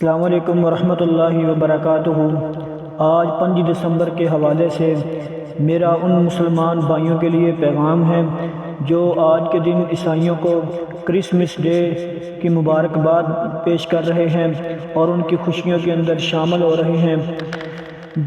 السلام علیکم ورحمۃ اللہ وبرکاتہ۔ آج 5 دسمبر کے حوالے سے میرا ان مسلمان بھائیوں کے لیے پیغام ہے جو آج کے دن عیسائیوں کو کرسمس ڈے کی مبارکباد پیش کر رہے ہیں اور ان کی خوشیوں کے اندر شامل ہو رہے ہیں۔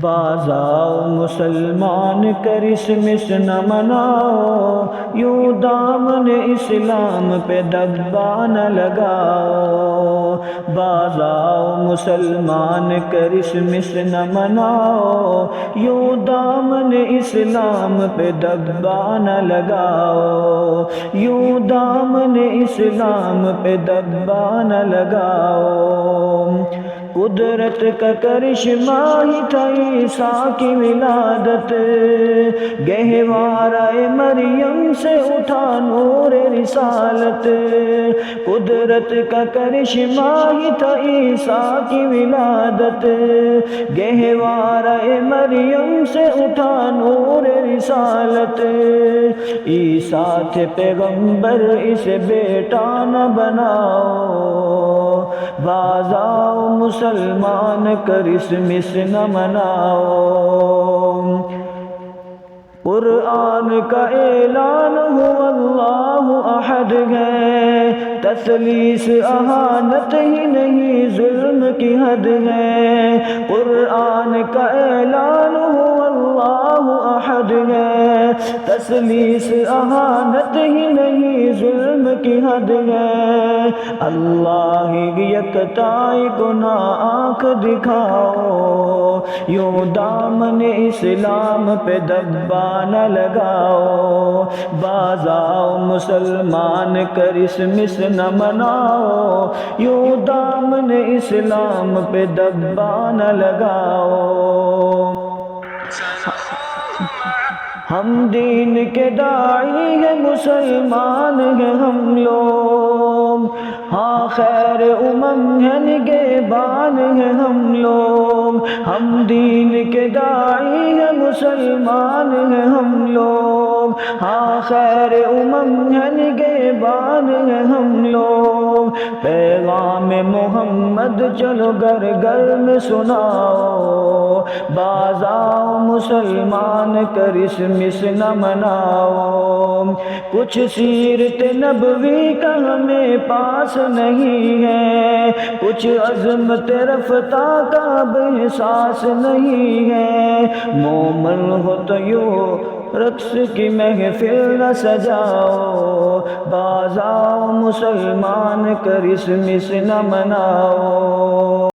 باز آؤ مسلمان کرسمس نہ مناؤ، یوں دامن اسلام پہ دبا نہ لگاؤ۔ باز آؤ مسلمان کرسمس نہ مناؤ، یوں دامن اسلام پہ دبا نہ لگاؤ، یوں دامن اسلام پہ دبا نہ لگاؤ۔ قدرت کا کرشمہ ہی تھا عیسیٰ کی ولادت، گہوارہ مریم سے اٹھا نور رسالت۔ قدرت کا کرشمہ ہی تھا عیسیٰ کی ولادت، گہوارہ مریم سے اٹھا نور رسالت۔ عیسیٰ تھے پیغمبر، اسے بیٹا نہ بناؤ۔ باز آؤ مسلمان کرسمس نہ مناؤ۔ قرآن کا اعلان ہو اللہ احد ہے، تثلیث اہانت ہی نہیں ظلم کی حد ہے۔ قرآن کا اعلان ہو اللہ احد ہے، تثلیث اہانت ہی نہیں ظلم کی حد ہے۔ اللہ یکتائی کو نہ آنکھ دکھاؤ، یوں دامن اسلام پہ دبا نہ لگاؤ۔ باز آؤ مسلمان کرسمس نہ مناؤ، یوں دامن اسلام پہ دبا نہ لگاؤ۔ ہم دین کے داعی ہیں، مسلمان ہیں ہم لوگ، ہاں خیر ہیں نگہبان ہیں ہم لوگ۔ ہم دین کے داعی ہیں، مسلمان ہیں ہم لوگ، ہاں خیر ہیں نگہبان ہیں ہم لوگ۔ پیغام محمد چلو گھر گھر میں سناؤ، باز آؤ مسلمان کرسمس نہ مناؤ۔ کچھ سیرت نبوی کا ہمیں پاس نہیں ہے، کچھ عظمت رفتہ کا اب احساس نہیں ہے۔ مومن ہو تو یوں رقص کی محفل نہ سجاؤ، باز آؤ مسلمان کرسمس نہ مناؤ۔